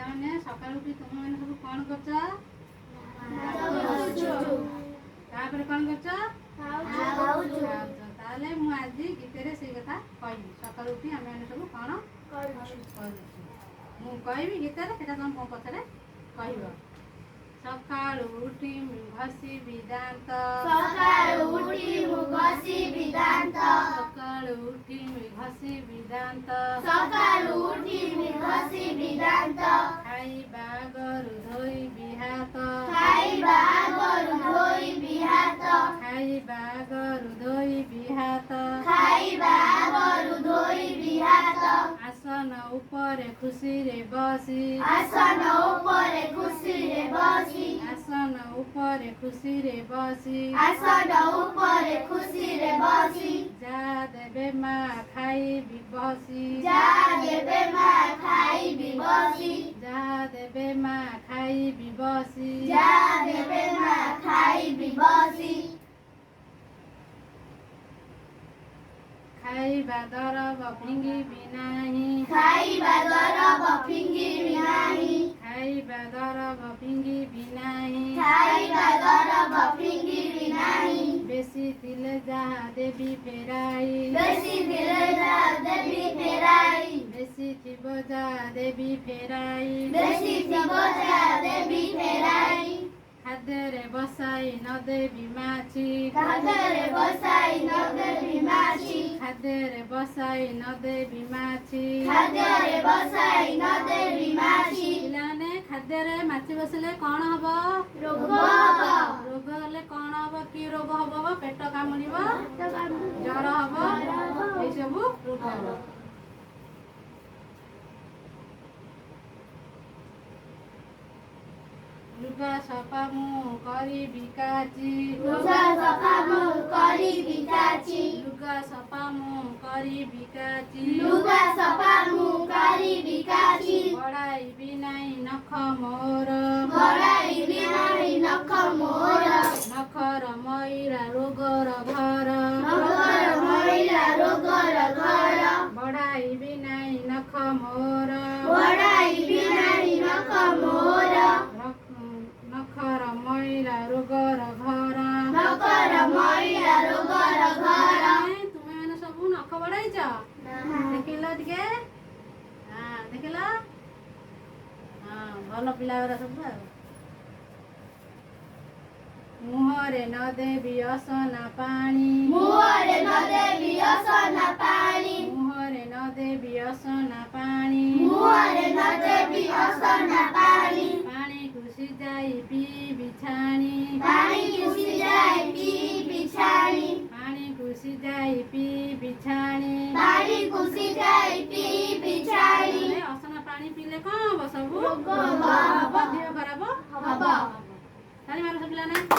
ପିଲାମାନେ ସକାଳୁ ଉଠି ତୁମେମାନେ ସବୁ କ'ଣ କରୁଛ? ତାପରେ କ'ଣ କରୁଛ? ତାହେଲେ ମୁଁ ଆଜି ଗୀତରେ ସେଇ କଥା କହିବି। ସକାଳୁ ଉଠି ଆମେମାନେ ସବୁ କ'ଣ କରୁଛୁ ମୁଁ କହିବି ଗୀତରେ, ସେଟା ତମେ ମୋ ପଛରେ କହିବ। ସକାଳୁ ଉଠି ମୁଁ ଘଷିବି ଦାନ୍ତ, ସକାଳୁ ଉଠି ମୁଁ ଘଷିବି ଦାନ୍ତ, ସକାଳୁ ଉଠି ମୁଁ ଘଷିବି ଦାନ୍ତ, ସକାଳୁ ଉଠି ମୁଁ ଘଷିବି ଦାନ୍ତ, ଖାଇବା ଆଗରୁ ଧୋଇବି ହାତ, ଖାଇବା ଆଗରୁ ଧୋଇବି ହାତ, ଖାଇବା ଆଗରୁ ଧୋଇବି ହାତ, ଖାଇବା ଆଗରୁ ଧୋଇବି ହାତ, ଆସନ ଉପରେ ଖୁସିରେ ବସି, ଆସନ ଉପରେ ଖୁସିରେ ବସି, ଆସନ ଉପରେ ଖୁସିରେ ବସି, ଆସନ ଉପରେ ଖୁସିରେ ବସି, ଯାହା ଦେବେ ମା ଖାଇବି ବସି, ଯାହା ଦେବେ ମା ଖାଇବି ବସି, ଯାହା ଦେବେ ମା ଖାଇବି ବସି, ଯାହା ଦେବେ ମା ଖାଇବି ବସି, ଖାଇବା ଦରବ ଫିଙ୍ଗିବି ନାହିଁ, ଖାଇବା ଦରବ ଫିଙ୍ଗିବି ନାହିଁ, ଖାଇବା ଦରବ ଫିଙ୍ଗିବି ନାହିଁ, ଖାଇବା ଦରବ ଫିଙ୍ଗିବି ନାହିଁ, ବେଶୀ ଥିଲେ ଯାହା ଦେବି ଫେରାଇ, ବେଶୀ ଥିଲେ ଯାହା ଦେବି ଫେରାଇ, ବେଶୀ ଥିବ ଯାହା ଦେବି ଫେରାଇ, ବେଶୀ ଥିବ ଯାହା ଦେବି ଫେରାଇ, ଖାଦ୍ୟରେ ବସାଇ ନ ଦେବି ମାଛି, ଖାଦ୍ୟରେ ବସାଇ ନ ଦେବି ମାଛି, ଖାଦ୍ୟରେ ବସାଇ ନ ଦେବି ମାଛି, ଖାଦ୍ୟରେ ବସାଇ ନ ଦେବି ମାଛି, ପିଲାମାନେ ଖାଦ୍ୟରେ ମାଛି ବସିଲେ କ'ଣ ହବ? ରୋଗ ହବ, ରୋଗ ହେଲେ କ'ଣ ହବ? କି ରୋଗ ହବ? ପେଟ କାମୁଡ଼ିବ, ଜ୍ୱର ହବ, ଏଇସବୁ ରୋଗ ହବ। ଲୁଗା ସଫା ମୁଁ କରିବି କାଚି, ଲୁଗା ସଫା ମୁଁ କରିବି କାଚି, ଲୁଗା ସଫା ମୁଁ କରିବି କାଚି, ଲୁଗା ସଫା ମୁଁ କରିବି କାଚି, ବଢ଼ାଇବି ନାହିଁ ନଖ ମୋର, ବଢ଼ାଇବି ନାହିଁ ନଖ ମୋର, ନଖର ମଇଳା ରୋଗର ଘର, ନଖର ମଇଳା ରୋଗର ଘର, ବଢ଼ାଇବି ନାହିଁ ନଖ ମୋର, ବଢ଼ାଇବି ନାହିଁ ନଖ ମୋର, ନଖର ମଇଳା ରୋଗର ଘର। ନଖର ମଇଳା ରୋଗର ଘର। ତୁମେ ମାନେ ସବୁ ନଖ ବଢ଼ାଇଛ? ଦେଖିଲ ଟିକେ, ଦେଖିଲ? ଭଲ ପିଲା ଗୁରା ସବୁ ଆଉ। ମୁହଁରେ ନ ଦେବି ଅସନା ପାଣି, ମୁହଁରେ ନ ଦେବି ଅସନା ପାଣି, ମୁହଁରେ ନ ଦେବି ଅସନା ପାଣି, ମୁହଁରେ ନ ଦେବି ଅସନା ପାଣି, ପାଣିକୁ ସିଝାଇ ପିଇବି ଛାଣି, ପାଣିକୁ ସିଝାଇ ପିଇବି ଛାଣି, ପାଣିକୁ ସିଝାଇ ପିଇବି ଛାଣି, ପାଣିକୁ ସିଝାଇ ପିଇବି ଛାଣି, ଅସନା ପାଣି ପିଇଲେ କ'ଣ ହବ? ସବୁ ରୋଗ ହବ, ଦେହ ଖରାପ ହବ। ତାଳି ମାର ସବୁ ପିଲାମାନେ।